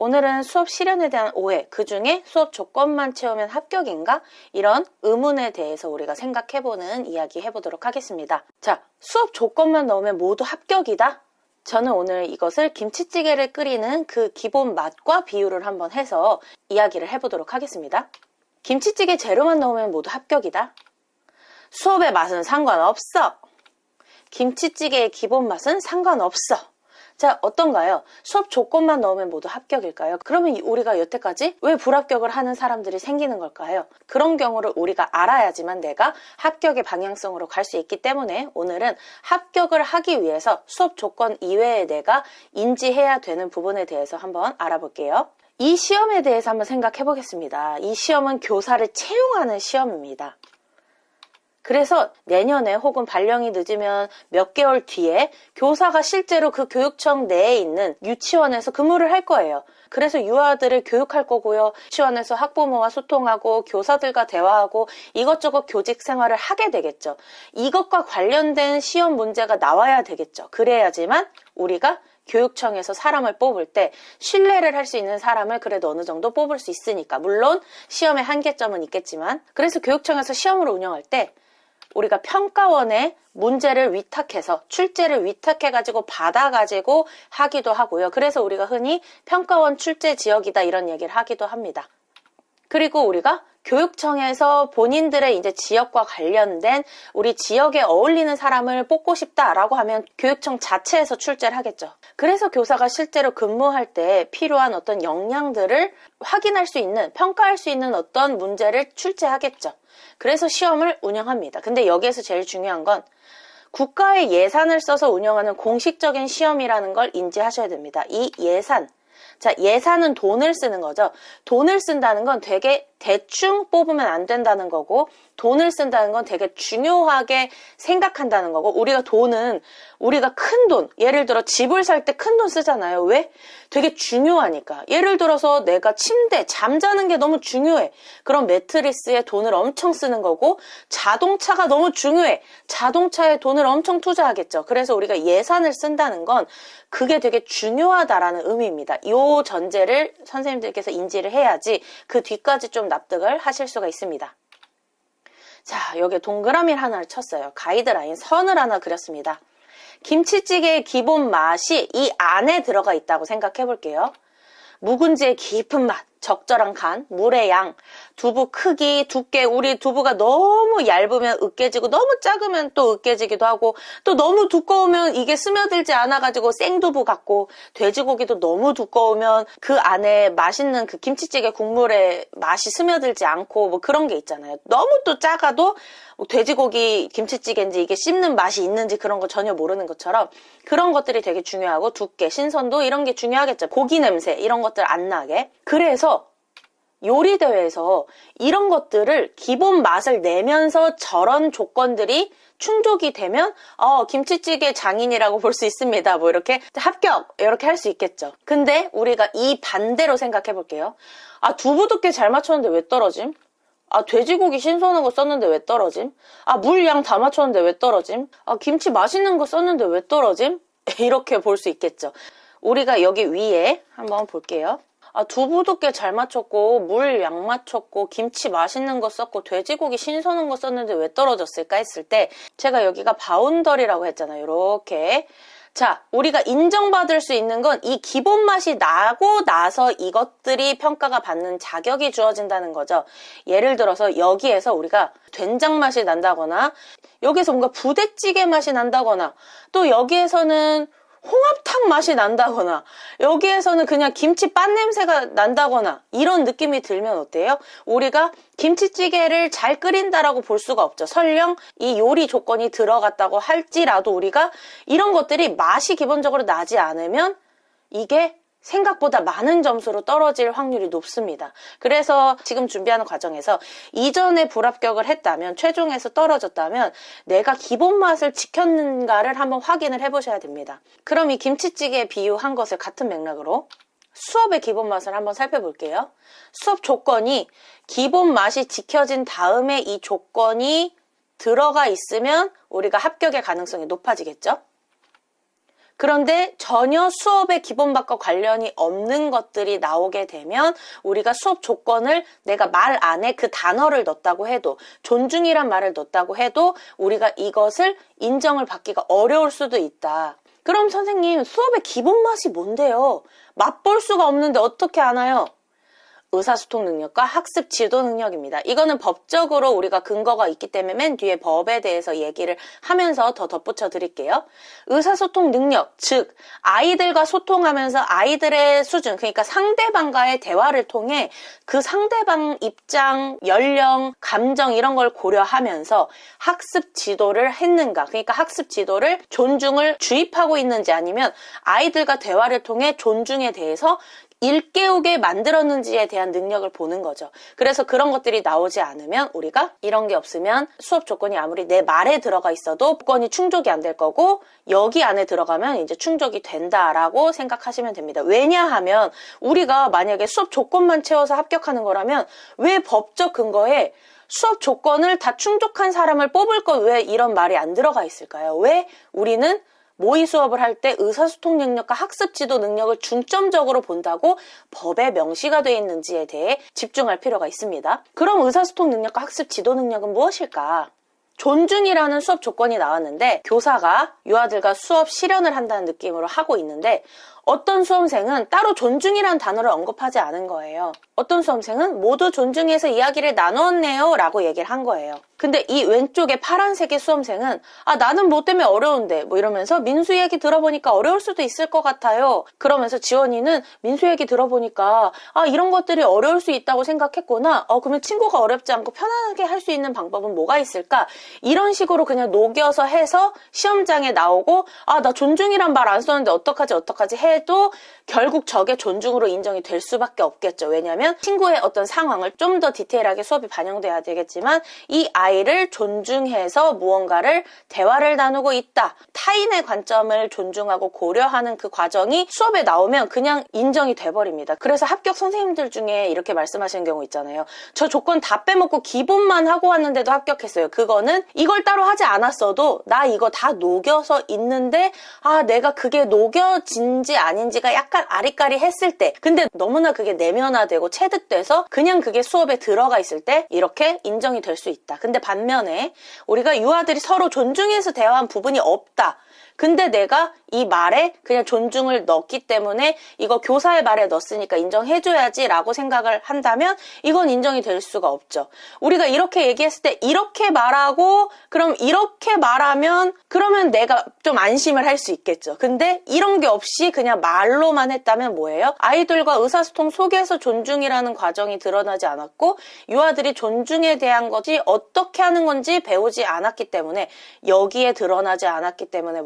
오늘은 수업 실현에 대한 오해, 그 중에 수업 조건만 채우면 합격인가? 이런 의문에 대해서 우리가 생각해보는 이야기 해보도록 하겠습니다. 자, 수업 조건만 넣으면 모두 합격이다? 저는 오늘 이것을 김치찌개를 끓이는 그 기본 맛과 비유를 한번 해서 이야기를 해보도록 하겠습니다. 김치찌개 재료만 넣으면 모두 합격이다? 수업의 맛은 상관없어! 김치찌개의 기본 맛은 상관없어! 자, 어떤가요? 수업 조건만 넣으면 모두 합격일까요? 그러면 우리가 여태까지 왜 불합격을 하는 사람들이 생기는 걸까요? 그런 경우를 우리가 알아야지만 내가 합격의 방향성으로 갈 수 있기 때문에 오늘은 합격을 하기 위해서 수업 조건 이외에 내가 인지해야 되는 부분에 대해서 한번 알아볼게요. 이 시험에 대해서 한번 생각해 보겠습니다. 이 시험은 교사를 채용하는 시험입니다. 그래서 내년에 혹은 발령이 늦으면 몇 개월 뒤에 교사가 실제로 그 교육청 내에 있는 유치원에서 근무를 할 거예요. 그래서 유아들을 교육할 거고요. 유치원에서 학부모와 소통하고 교사들과 대화하고 이것저것 교직 생활을 하게 되겠죠. 이것과 관련된 시험 문제가 나와야 되겠죠. 그래야지만 우리가 교육청에서 사람을 뽑을 때 신뢰를 할 수 있는 사람을 그래도 어느 정도 뽑을 수 있으니까. 물론 시험의 한계점은 있겠지만, 그래서 교육청에서 시험을 운영할 때 우리가 평가원에 문제를 위탁해서 출제를 위탁해가지고 받아가지고 하기도 하고요. 그래서 우리가 흔히 평가원 출제 지역이다 이런 얘기를 하기도 합니다. 그리고 우리가 교육청에서 본인들의 이제 지역과 관련된 우리 지역에 어울리는 사람을 뽑고 싶다라고 하면 교육청 자체에서 출제를 하겠죠. 그래서 교사가 실제로 근무할 때 필요한 어떤 역량들을 확인할 수 있는, 평가할 수 있는 어떤 문제를 출제하겠죠. 그래서 시험을 운영합니다. 근데 여기에서 제일 중요한 건 국가의 예산을 써서 운영하는 공식적인 시험이라는 걸 인지하셔야 됩니다. 이 예산. 자, 예산은 돈을 쓰는 거죠. 돈을 쓴다는 건 되게 대충 뽑으면 안 된다는 거고, 돈을 쓴다는 건 되게 중요하게 생각한다는 거고, 우리가 돈은 우리가 큰 돈, 예를 들어 집을 살 때 큰 돈 쓰잖아요. 왜? 되게 중요하니까. 예를 들어서 내가 침대, 잠자는 게 너무 중요해. 그럼 매트리스에 돈을 엄청 쓰는 거고, 자동차가 너무 중요해. 자동차에 돈을 엄청 투자하겠죠. 그래서 우리가 예산을 쓴다는 건 그게 되게 중요하다라는 의미입니다. 이 전제를 선생님들께서 인지를 해야지 그 뒤까지 좀 납득을 하실 수가 있습니다. 자, 여기에 동그라미를 하나를 쳤어요. 가이드라인, 선을 하나 그렸습니다. 김치찌개의 기본 맛이 이 안에 들어가 있다고 생각해 볼게요. 묵은지의 깊은 맛, 적절한 간, 물의 양, 두부 크기, 두께, 우리 두부가 너무 얇으면 으깨지고 너무 작으면 또 으깨지기도 하고 또 너무 두꺼우면 이게 스며들지 않아가지고 생두부 같고 돼지고기도 너무 두꺼우면 그 안에 맛있는 그 김치찌개 국물에 맛이 스며들지 않고 뭐 그런 게 있잖아요. 너무 또 작아도 돼지고기 김치찌개인지 이게 씹는 맛이 있는지 그런 거 전혀 모르는 것처럼 그런 것들이 되게 중요하고 두께, 신선도 이런 게 중요하겠죠. 고기 냄새 이런 것들 안 나게. 그래서 요리대회에서 이런 것들을 기본 맛을 내면서 저런 조건들이 충족이 되면 김치찌개 장인이라고 볼 수 있습니다. 뭐 이렇게 합격 이렇게 할 수 있겠죠. 근데 우리가 이 반대로 생각해 볼게요. 두부 두께 잘 맞췄는데 왜 떨어짐? 돼지고기 신선한 거 썼는데 왜 떨어짐? 물 양 다 맞췄는데 왜 떨어짐? 김치 맛있는 거 썼는데 왜 떨어짐? 이렇게 볼 수 있겠죠. 우리가 여기 위에 한번 볼게요. 두부 두께 잘 맞췄고 물 양 맞췄고 김치 맛있는 거 썼고 돼지고기 신선한 거 썼는데 왜 떨어졌을까 했을 때 제가 여기가 바운더리라고 했잖아요. 이렇게. 자, 우리가 인정받을 수 있는 건 이 기본 맛이 나고 나서 이것들이 평가가 받는 자격이 주어진다는 거죠. 예를 들어서 여기에서 우리가 된장 맛이 난다거나 여기에서 뭔가 부대찌개 맛이 난다거나 또 여기에서는 홍합탕 맛이 난다거나 여기에서는 그냥 김치빤 냄새가 난다거나 이런 느낌이 들면 어때요? 우리가 김치찌개를 잘 끓인다라고 볼 수가 없죠. 설령 이 요리 조건이 들어갔다고 할지라도 우리가 이런 것들이 맛이 기본적으로 나지 않으면 이게 생각보다 많은 점수로 떨어질 확률이 높습니다. 그래서 지금 준비하는 과정에서 이전에 불합격을 했다면 최종에서 떨어졌다면 내가 기본 맛을 지켰는가를 한번 확인을 해보셔야 됩니다. 그럼 이 김치찌개 비유한 것을 같은 맥락으로 수업의 기본 맛을 한번 살펴볼게요. 수업 조건이 기본 맛이 지켜진 다음에 이 조건이 들어가 있으면 우리가 합격의 가능성이 높아지겠죠? 그런데 전혀 수업의 기본법과 관련이 없는 것들이 나오게 되면 우리가 수업 조건을 내가 말 안에 그 단어를 넣었다고 해도, 존중이란 말을 넣었다고 해도 우리가 이것을 인정을 받기가 어려울 수도 있다. 그럼 선생님, 수업의 기본 맛이 뭔데요? 맛볼 수가 없는데 어떻게 아나요? 의사소통 능력과 학습 지도 능력입니다. 이거는 법적으로 우리가 근거가 있기 때문에 맨 뒤에 법에 대해서 얘기를 하면서 더 덧붙여 드릴게요. 의사소통 능력, 즉 아이들과 소통하면서 아이들의 수준, 그러니까 상대방과의 대화를 통해 그 상대방 입장, 연령, 감정 이런 걸 고려하면서 학습 지도를 했는가, 그러니까 학습 지도를 존중을 주입하고 있는지, 아니면 아이들과 대화를 통해 존중에 대해서 일깨우게 만들었는지에 대한 능력을 보는 거죠. 그래서 그런 것들이 나오지 않으면, 우리가 이런 게 없으면 수업 조건이 아무리 내 말에 들어가 있어도 조건이 충족이 안 될 거고, 여기 안에 들어가면 이제 충족이 된다라고 생각하시면 됩니다. 왜냐하면 우리가 만약에 수업 조건만 채워서 합격하는 거라면 왜 법적 근거에 수업 조건을 다 충족한 사람을 뽑을 것, 왜 이런 말이 안 들어가 있을까요? 왜 우리는 모의 수업을 할 때 의사소통 능력과 학습 지도 능력을 중점적으로 본다고 법에 명시가 되어 있는지에 대해 집중할 필요가 있습니다. 그럼 의사소통 능력과 학습 지도 능력은 무엇일까? 존중이라는 수업 조건이 나왔는데, 교사가 유아들과 수업 실현을 한다는 느낌으로 하고 있는데, 어떤 수험생은 따로 존중이라는 단어를 언급하지 않은 거예요. 어떤 수험생은 모두 존중해서 이야기를 나눴네요 라고 얘기를 한 거예요. 근데 이 왼쪽에 파란색의 수험생은 나는 뭐 때문에 어려운데 뭐 이러면서 민수 얘기 들어보니까 어려울 수도 있을 것 같아요. 그러면서 지원이는 민수 얘기 들어보니까 이런 것들이 어려울 수 있다고 생각했구나. 그러면 친구가 어렵지 않고 편안하게 할 수 있는 방법은 뭐가 있을까? 이런 식으로 그냥 녹여서 해서 시험장에 나오고 나 존중이란 말 안 썼는데 어떡하지 해도 결국 저게 존중으로 인정이 될 수밖에 없겠죠. 왜냐하면 친구의 어떤 상황을 좀 더 디테일하게 수업이 반영돼야 되겠지만, 이 아이를 존중해서 무언가를 대화를 나누고 있다, 타인의 관점을 존중하고 고려하는 그 과정이 수업에 나오면 그냥 인정이 돼버립니다. 그래서 합격 선생님들 중에 이렇게 말씀하시는 경우 있잖아요. 저 조건 다 빼먹고 기본만 하고 왔는데도 합격했어요. 그거는 이걸 따로 하지 않았어도 나 이거 다 녹여서 있는데 내가 그게 녹여진지 아닌지가 약간 아리까리 했을 때, 근데 너무나 그게 내면화되고 체득돼서 그냥 그게 수업에 들어가 있을 때 이렇게 인정이 될 수 있다. 근데 반면에 우리가 유아들이 서로 존중해서 대화한 부분이 없다. 근데 내가 이 말에 그냥 존중을 넣었기 때문에 이거 교사의 말에 넣었으니까 인정해줘야지 라고 생각을 한다면 이건 인정이 될 수가 없죠. 우리가 이렇게 얘기했을 때 이렇게 말하고 그럼 이렇게 말하면 그러면 내가 좀 안심을 할 수 있겠죠. 근데 이런 게 없이 그냥 말로만 했다면 뭐예요? 아이들과 의사소통 속에서 존중이라는 과정이 드러나지 않았고 유아들이 존중에 대한 것이 어떻게 하는 건지 배우지 않았기 때문에, 여기에 드러나지 않았기 때문에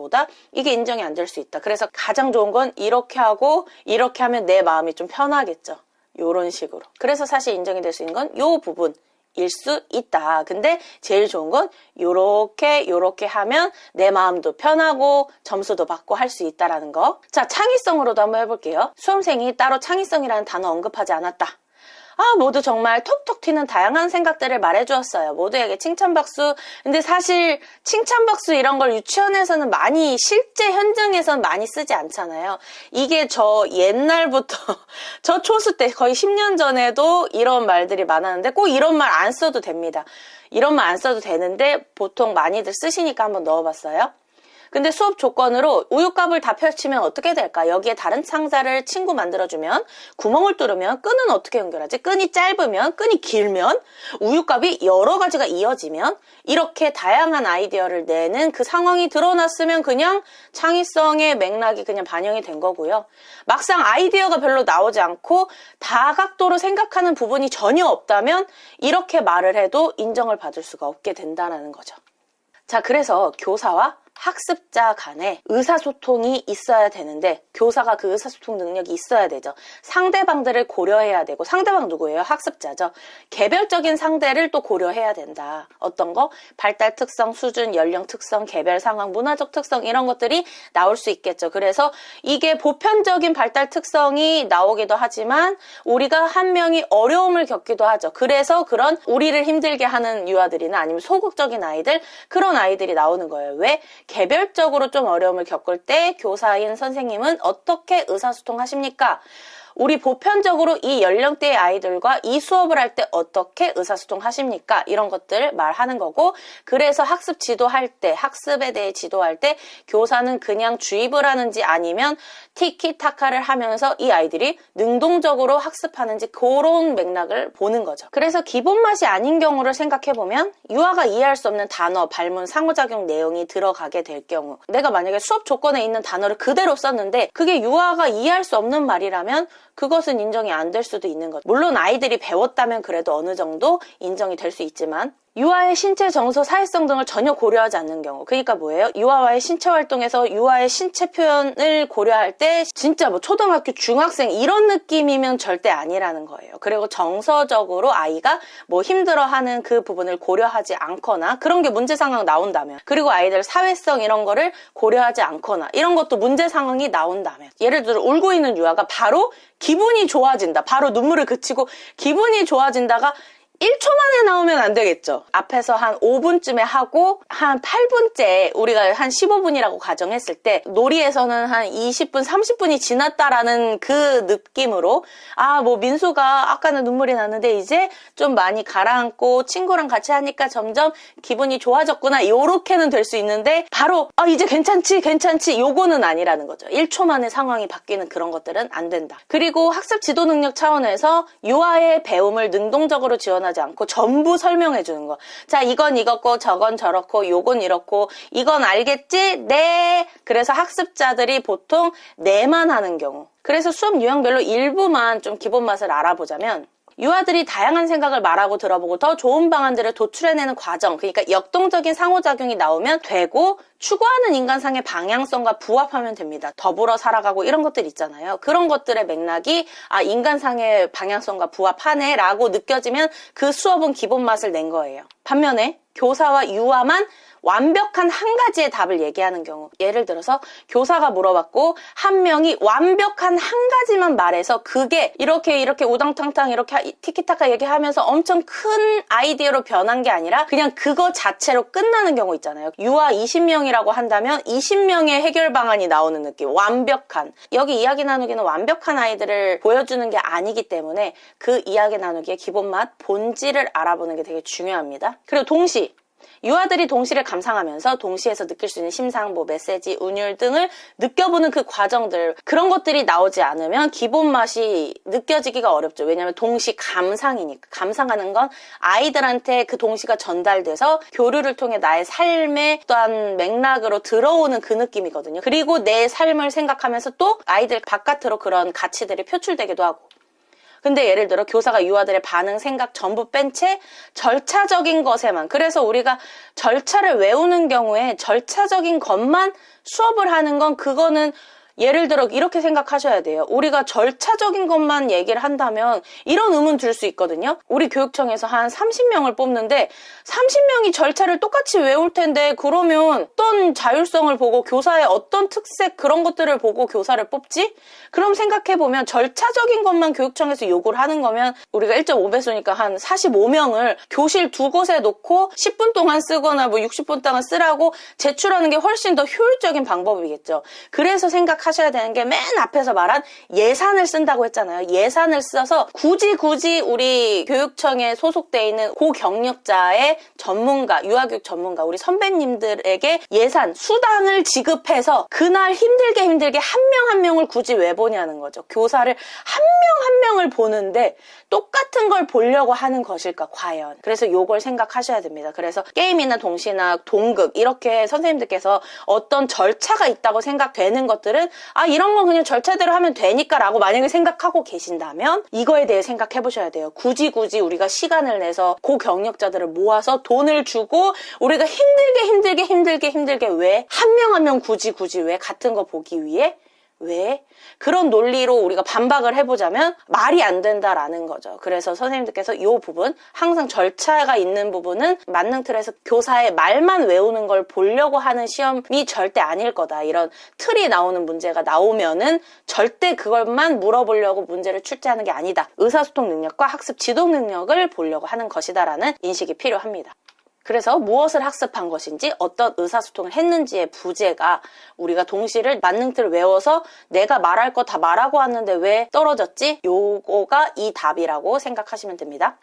이게 인정이 안 될 수 있다. 그래서 가장 좋은 건 이렇게 하고 이렇게 하면 내 마음이 좀 편하겠죠. 요런 식으로. 그래서 사실 인정이 될 수 있는 건 요 부분일 수 있다. 근데 제일 좋은 건 요렇게 하면 내 마음도 편하고 점수도 받고 할 수 있다라는 거. 자, 창의성으로도 한번 해볼게요. 수험생이 따로 창의성이라는 단어 언급하지 않았다. 모두 정말 톡톡 튀는 다양한 생각들을 말해주었어요. 모두에게 칭찬박수. 근데 사실 칭찬박수 이런 걸 유치원에서는 많이, 실제 현장에서는 많이 쓰지 않잖아요. 이게 저 옛날부터 저 초수 때 거의 10년 전에도 이런 말들이 많았는데 꼭 이런 말 안 써도 됩니다. 이런 말 안 써도 되는데 보통 많이들 쓰시니까 한번 넣어봤어요. 근데 수업 조건으로 우유값을 다 펼치면 어떻게 될까? 여기에 다른 상자를 친구 만들어주면, 구멍을 뚫으면, 끈은 어떻게 연결하지? 끈이 짧으면, 끈이 길면, 우유값이 여러 가지가 이어지면, 이렇게 다양한 아이디어를 내는 그 상황이 드러났으면 그냥 창의성의 맥락이 그냥 반영이 된 거고요. 막상 아이디어가 별로 나오지 않고 다각도로 생각하는 부분이 전혀 없다면 이렇게 말을 해도 인정을 받을 수가 없게 된다는 거죠. 자, 그래서 교사와 학습자 간에 의사소통이 있어야 되는데, 교사가 그 의사소통 능력이 있어야 되죠. 상대방들을 고려해야 되고, 상대방 누구예요? 학습자죠. 개별적인 상대를 또 고려해야 된다. 어떤 거? 발달 특성, 수준, 연령 특성, 개별 상황, 문화적 특성, 이런 것들이 나올 수 있겠죠. 그래서 이게 보편적인 발달 특성이 나오기도 하지만 우리가 한 명이 어려움을 겪기도 하죠. 그래서 그런 우리를 힘들게 하는 유아들이나 아니면 소극적인 아이들, 그런 아이들이 나오는 거예요. 왜? 개별적으로 좀 어려움을 겪을 때 교사인 선생님은 어떻게 의사소통하십니까? 우리 보편적으로 이 연령대의 아이들과 이 수업을 할 때 어떻게 의사소통하십니까? 이런 것들 말하는 거고, 그래서 학습 지도할 때, 학습에 대해 지도할 때 교사는 그냥 주입을 하는지 아니면 티키타카를 하면서 이 아이들이 능동적으로 학습하는지 그런 맥락을 보는 거죠. 그래서 기본 맛이 아닌 경우를 생각해보면 유아가 이해할 수 없는 단어, 발문, 상호작용 내용이 들어가게 될 경우, 내가 만약에 수업 조건에 있는 단어를 그대로 썼는데 그게 유아가 이해할 수 없는 말이라면 그것은 인정이 안 될 수도 있는 거죠. 물론 아이들이 배웠다면 그래도 어느 정도 인정이 될 수 있지만 유아의 신체, 정서, 사회성 등을 전혀 고려하지 않는 경우, 그러니까 뭐예요? 유아와의 신체 활동에서 유아의 신체 표현을 고려할 때 진짜 뭐 초등학교, 중학생 이런 느낌이면 절대 아니라는 거예요. 그리고 정서적으로 아이가 뭐 힘들어하는 그 부분을 고려하지 않거나 그런 게 문제 상황 나온다면, 그리고 아이들 사회성 이런 거를 고려하지 않거나 이런 것도 문제 상황이 나온다면, 예를 들어 울고 있는 유아가 바로 기분이 좋아진다, 바로 눈물을 그치고 기분이 좋아진다가 1초 만에 나오면 안 되겠죠. 앞에서 한 5분쯤에 하고 한 8분째 우리가 한 15분이라고 가정했을 때 놀이에서는 한 20분, 30분이 지났다라는 그 느낌으로 뭐 민수가 아까는 눈물이 났는데 이제 좀 많이 가라앉고 친구랑 같이 하니까 점점 기분이 좋아졌구나, 요렇게는 될 수 있는데 바로 이제 괜찮지 요거는 아니라는 거죠. 1초 만에 상황이 바뀌는 그런 것들은 안 된다. 그리고 학습 지도 능력 차원에서 유아의 배움을 능동적으로 지원하지 않고 전부 설명해 주는 거. 자, 이건 이거고 저건 저렇고 요건 이렇고 이건 알겠지? 네. 그래서 학습자들이 보통 네만 하는 경우. 그래서 수업 유형별로 일부만 좀 기본 맛을 알아보자면, 유아들이 다양한 생각을 말하고 들어보고 더 좋은 방안들을 도출해내는 과정, 그러니까 역동적인 상호작용이 나오면 되고, 추구하는 인간상의 방향성과 부합하면 됩니다. 더불어 살아가고 이런 것들 있잖아요. 그런 것들의 맥락이 인간상의 방향성과 부합하네 라고 느껴지면 그 수업은 기본 맛을 낸 거예요. 반면에 교사와 유아만 완벽한 한 가지의 답을 얘기하는 경우, 예를 들어서 교사가 물어봤고 한 명이 완벽한 한 가지만 말해서 그게 이렇게 우당탕탕 이렇게 티키타카 얘기하면서 엄청 큰 아이디어로 변한 게 아니라 그냥 그거 자체로 끝나는 경우 있잖아요. 유아 20명이라고 한다면 20명의 해결 방안이 나오는 느낌. 완벽한. 여기 이야기 나누기는 완벽한 아이들을 보여주는 게 아니기 때문에 그 이야기 나누기의 기본 맛, 본질을 알아보는 게 되게 중요합니다. 그리고 동시, 유아들이 동시를 감상하면서 동시에서 느낄 수 있는 심상, 메시지, 운율 등을 느껴보는 그 과정들, 그런 것들이 나오지 않으면 기본 맛이 느껴지기가 어렵죠. 왜냐하면 동시 감상이니까. 감상하는 건 아이들한테 그 동시가 전달돼서 교류를 통해 나의 삶의 어떠한 맥락으로 들어오는 그 느낌이거든요. 그리고 내 삶을 생각하면서 또 아이들 바깥으로 그런 가치들이 표출되기도 하고. 근데 예를 들어 교사가 유아들의 반응, 생각 전부 뺀 채 절차적인 것에만, 그래서 우리가 절차를 외우는 경우에 절차적인 것만 수업을 하는 건, 그거는 예를 들어 이렇게 생각하셔야 돼요. 우리가 절차적인 것만 얘기를 한다면 이런 의문 들 수 있거든요. 우리 교육청에서 한 30명을 뽑는데 30명이 절차를 똑같이 외울 텐데 그러면 어떤 자율성을 보고 교사의 어떤 특색 그런 것들을 보고 교사를 뽑지? 그럼 생각해보면 절차적인 것만 교육청에서 요구를 하는 거면 우리가 1.5배수니까 한 45명을 교실 두 곳에 놓고 10분 동안 쓰거나 60분 동안 쓰라고 제출하는 게 훨씬 더 효율적인 방법이겠죠. 그래서 하셔야 되는 게 맨 앞에서 말한 예산을 쓴다고 했잖아요. 예산을 써서 굳이 우리 교육청에 소속돼 있는 고경력자의 전문가, 유아교육 전문가, 우리 선배님들에게 예산, 수당을 지급해서 그날 힘들게 한 명 한 명을 굳이 왜 보냐는 거죠. 교사를 한 명 한 명을 보는데 똑같은 걸 보려고 하는 것일까 과연. 그래서 요걸 생각하셔야 됩니다. 그래서 게임이나 동시나 동극 이렇게 선생님들께서 어떤 절차가 있다고 생각되는 것들은 이런 건 그냥 절차대로 하면 되니까 라고 만약에 생각하고 계신다면 이거에 대해 생각해 보셔야 돼요. 굳이 우리가 시간을 내서 고경력자들을 모아서 돈을 주고 우리가 힘들게 왜 한 명 한 명 굳이 왜 같은 거 보기 위해 왜? 그런 논리로 우리가 반박을 해보자면 말이 안 된다라는 거죠. 그래서 선생님들께서 이 부분, 항상 절차가 있는 부분은 만능 틀에서 교사의 말만 외우는 걸 보려고 하는 시험이 절대 아닐 거다. 이런 틀이 나오는 문제가 나오면은 절대 그것만 물어보려고 문제를 출제하는 게 아니다. 의사소통 능력과 학습 지도 능력을 보려고 하는 것이다라는 인식이 필요합니다. 그래서 무엇을 학습한 것인지 어떤 의사소통을 했는지의 부재가 우리가 동시를 만능틀 외워서 내가 말할 거 다 말하고 왔는데 왜 떨어졌지? 요거가 이 답이라고 생각하시면 됩니다.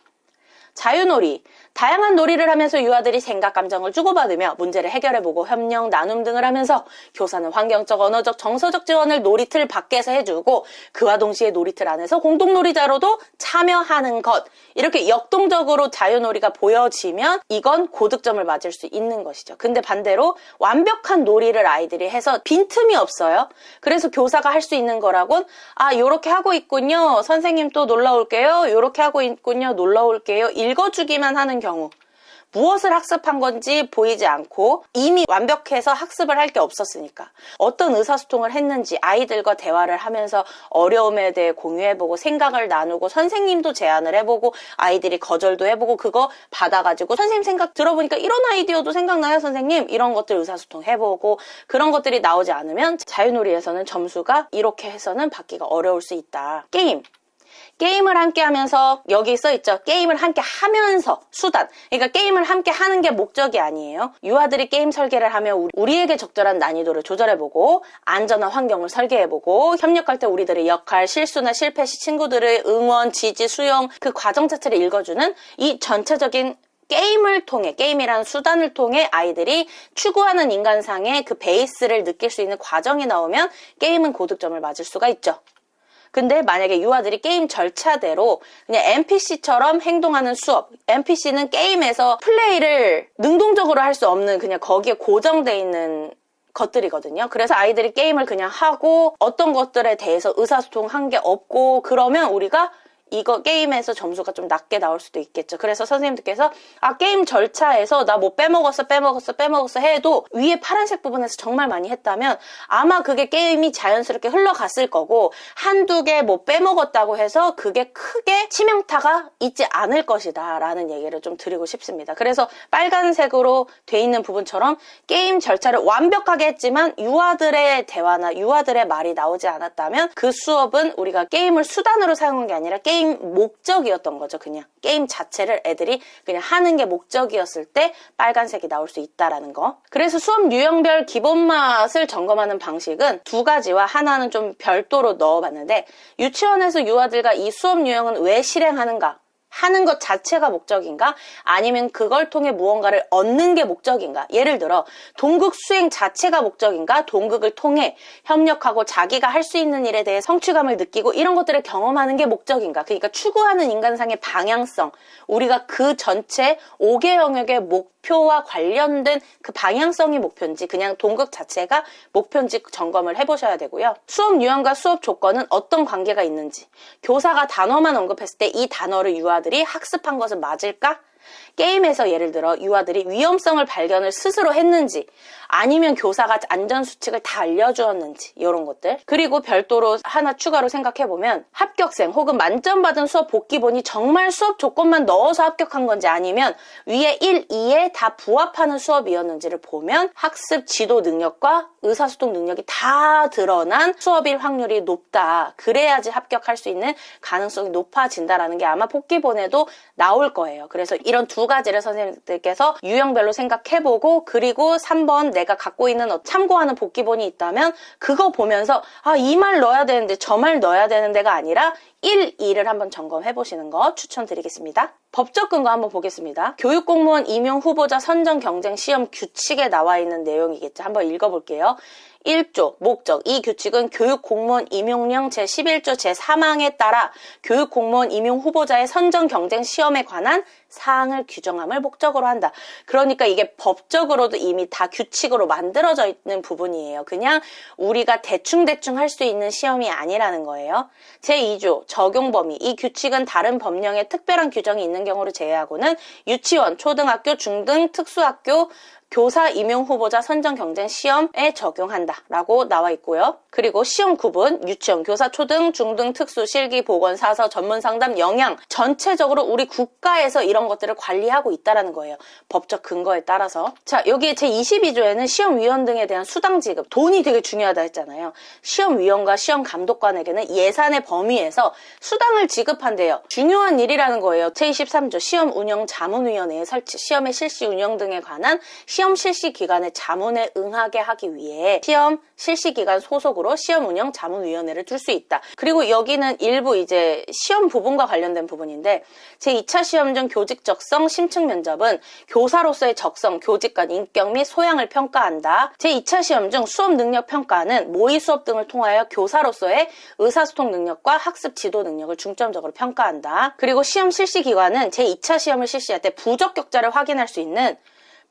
자유놀이. 다양한 놀이를 하면서 유아들이 생각, 감정을 주고받으며 문제를 해결해보고 협력, 나눔 등을 하면서 교사는 환경적, 언어적, 정서적 지원을 놀이틀 밖에서 해주고 그와 동시에 놀이틀 안에서 공동놀이자로도 참여하는 것. 이렇게 역동적으로 자유놀이가 보여지면 이건 고득점을 맞을 수 있는 것이죠. 근데 반대로 완벽한 놀이를 아이들이 해서 빈틈이 없어요. 그래서 교사가 할 수 있는 거라곤 요렇게 하고 있군요. 선생님 또 놀러 올게요. 요렇게 하고 있군요. 놀러 올게요. 읽어주기만 하는 경우. 무엇을 학습한 건지 보이지 않고 이미 완벽해서 학습을 할 게 없었으니까 어떤 의사소통을 했는지 아이들과 대화를 하면서 어려움에 대해 공유해보고 생각을 나누고 선생님도 제안을 해보고 아이들이 거절도 해보고 그거 받아가지고 선생님 생각 들어보니까 이런 아이디어도 생각나요 선생님? 이런 것들 의사소통 해보고 그런 것들이 나오지 않으면 자유놀이에서는 점수가 이렇게 해서는 받기가 어려울 수 있다. 게임을 함께 하면서 여기 써있죠. 게임을 함께 하면서 수단. 그러니까 게임을 함께 하는 게 목적이 아니에요. 유아들이 게임 설계를 하면 우리에게 적절한 난이도를 조절해보고 안전한 환경을 설계해보고 협력할 때 우리들의 역할, 실수나 실패 시 친구들의 응원, 지지, 수용 그 과정 자체를 읽어주는 이 전체적인 게임을 통해, 게임이라는 수단을 통해 아이들이 추구하는 인간상의 그 베이스를 느낄 수 있는 과정이 나오면 게임은 고득점을 맞을 수가 있죠. 근데 만약에 유아들이 게임 절차대로 그냥 NPC처럼 행동하는 수업, NPC는 게임에서 플레이를 능동적으로 할 수 없는 그냥 거기에 고정돼 있는 것들이거든요. 그래서 아이들이 게임을 그냥 하고 어떤 것들에 대해서 의사소통한 게 없고 그러면 우리가 이거 게임에서 점수가 좀 낮게 나올 수도 있겠죠. 그래서 선생님들께서 게임 절차에서 나 뭐 빼먹었어 해도 위에 파란색 부분에서 정말 많이 했다면 아마 그게 게임이 자연스럽게 흘러갔을 거고 한두 개 뭐 빼먹었다고 해서 그게 크게 치명타가 있지 않을 것이다 라는 얘기를 좀 드리고 싶습니다. 그래서 빨간색으로 돼 있는 부분처럼 게임 절차를 완벽하게 했지만 유아들의 대화나 유아들의 말이 나오지 않았다면 그 수업은 우리가 게임을 수단으로 사용한 게 아니라 게임 목적이었던 거죠. 그냥 게임 자체를 애들이 그냥 하는 게 목적이었을 때 빨간색이 나올 수 있다라는 거. 그래서 수업 유형별 기본 맛을 점검하는 방식은 두 가지와 하나는 좀 별도로 넣어봤는데 유치원에서 유아들과 이 수업 유형은 왜 실행하는가? 하는 것 자체가 목적인가? 아니면 그걸 통해 무언가를 얻는 게 목적인가? 예를 들어 동극 수행 자체가 목적인가? 동극을 통해 협력하고 자기가 할 수 있는 일에 대해 성취감을 느끼고 이런 것들을 경험하는 게 목적인가? 그러니까 추구하는 인간상의 방향성, 우리가 그 전체 5개 영역의 목표와 관련된 그 방향성이 목표인지 그냥 동극 자체가 목표인지 점검을 해보셔야 되고요. 수업 유형과 수업 조건은 어떤 관계가 있는지, 교사가 단어만 언급했을 때 이 단어를 유아들이 학습한 것은 맞을까? 게임에서 예를 들어 유아들이 위험성을 발견을 스스로 했는지 아니면 교사가 안전수칙을 다 알려주었는지 이런 것들. 그리고 별도로 하나 추가로 생각해보면 합격생 혹은 만점 받은 수업 복기본이 정말 수업 조건만 넣어서 합격한 건지 아니면 위에 1, 2에 다 부합하는 수업이었는지를 보면 학습 지도 능력과 의사소통 능력이 다 드러난 수업일 확률이 높다. 그래야지 합격할 수 있는 가능성이 높아진다라는 게 아마 복기본에도 나올 거예요. 그래서 이런 두 가지를 선생님들께서 유형별로 생각해보고 그리고 3번 내가 갖고 있는 참고하는 복기본이 있다면 그거 보면서 이 말 넣어야 되는데 저 말 넣어야 되는 데가 아니라 1, 2를 한번 점검해보시는 거 추천드리겠습니다. 법적 근거 한번 보겠습니다. 교육공무원 임용 후보자 선정 경쟁 시험 규칙에 나와 있는 내용이겠죠. 한번 읽어볼게요. 1조 목적. 이 규칙은 교육공무원 임용령 제11조 제3항에 따라 교육공무원 임용 후보자의 선정 경쟁 시험에 관한 사항을 규정함을 목적으로 한다. 그러니까 이게 법적으로도 이미 다 규칙으로 만들어져 있는 부분이에요. 그냥 우리가 대충 할 수 있는 시험이 아니라는 거예요. 제2조 적용 범위. 이 규칙은 다른 법령에 특별한 규정이 있는 경우를 제외하고는 유치원, 초등학교, 중등, 특수학교 교사 임용 후보자 선정 경쟁 시험에 적용한다라고 나와 있고요. 그리고 시험 구분, 유치원, 교사, 초등, 중등, 특수, 실기, 보건, 사서, 전문 상담, 영양 전체적으로 우리 국가에서 이런 것들을 관리하고 있다라는 거예요. 법적 근거에 따라서. 자, 여기 제22조에는 시험위원 등에 대한 수당 지급, 돈이 되게 중요하다 했잖아요. 시험위원과 시험감독관에게는 예산의 범위에서 수당을 지급한대요. 중요한 일이라는 거예요. 제23조 시험운영자문위원회의 설치, 시험의 실시 운영 등에 관한 시험 실시 기간의 자문에 응하게 하기 위해 시험 실시 기간 소속으로 시험운영자문위원회를 둘 수 있다. 그리고 여기는 일부 이제 시험 부분과 관련된 부분인데 제2차 시험 중 교직 적성 심층 면접은 교사로서의 적성, 교직관 인격 및 소양을 평가한다. 제2차 시험 중 수업 능력 평가는 모의 수업 등을 통하여 교사로서의 의사소통 능력과 학습 지도 능력을 중점적으로 평가한다. 그리고 시험 실시 기관은 제2차 시험을 실시할 때 부적격자를 확인할 수 있는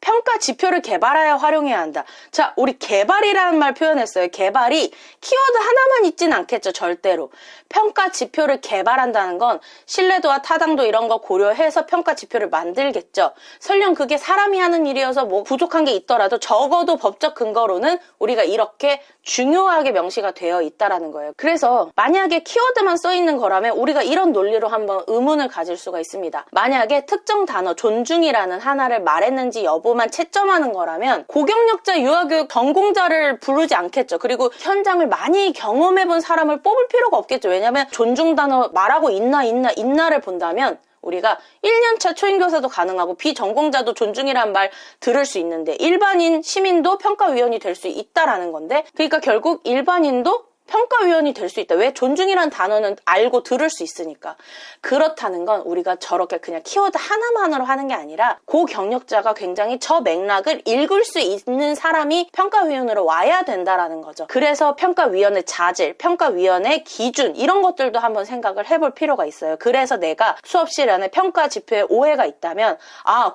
평가 지표를 개발하여 활용해야 한다. 자, 우리 개발이라는 말 표현했어요. 개발이 키워드 하나만 있진 않겠죠. 절대로. 평가 지표를 개발한다는 건 신뢰도와 타당도 이런 거 고려해서 평가 지표를 만들겠죠. 설령 그게 사람이 하는 일이어서 뭐 부족한 게 있더라도 적어도 법적 근거로는 우리가 이렇게 중요하게 명시가 되어 있다라는 거예요. 그래서 만약에 키워드만 써 있는 거라면 우리가 이런 논리로 한번 의문을 가질 수가 있습니다. 만약에 특정 단어 존중이라는 하나를 말했는지 여부만 채점하는 거라면 고경력자 유아교육 전공자를 부르지 않겠죠. 그리고 현장을 많이 경험해본 사람을 뽑을 필요가 없겠죠. 왜냐하면 존중 단어 말하고 있나를 본다면 우리가 1년차 초임교사도 가능하고 비전공자도 존중이라는 말 들을 수 있는데 일반인 시민도 평가위원이 될 수 있다라는 건데, 그러니까 결국 일반인도 평가위원이 될 수 있다. 왜? 존중이란 단어는 알고 들을 수 있으니까. 그렇다는 건 우리가 저렇게 그냥 키워드 하나만으로 하는 게 아니라 고경력자가 굉장히 저 맥락을 읽을 수 있는 사람이 평가위원으로 와야 된다라는 거죠. 그래서 평가위원의 자질, 평가위원의 기준 이런 것들도 한번 생각을 해볼 필요가 있어요. 그래서 내가 수업 시간에 평가 지표에 오해가 있다면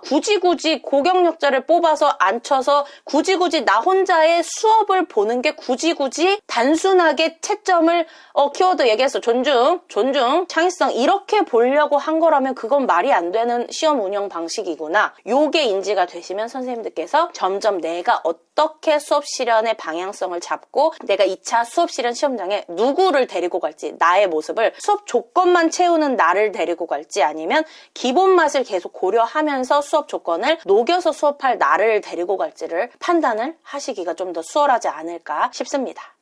굳이 고경력자를 뽑아서 앉혀서 굳이 나 혼자의 수업을 보는 게 굳이 단순하게 채점을 키워드 얘기해서 존중, 창의성 이렇게 보려고 한 거라면 그건 말이 안 되는 시험 운영 방식이구나. 요게 인지가 되시면 선생님들께서 점점 내가 어떻게 수업 실현의 방향성을 잡고 내가 2차 수업 실현 시험장에 누구를 데리고 갈지, 나의 모습을 수업 조건만 채우는 나를 데리고 갈지 아니면 기본 맛을 계속 고려하면서 수업 조건을 녹여서 수업할 나를 데리고 갈지를 판단을 하시기가 좀 더 수월하지 않을까 싶습니다.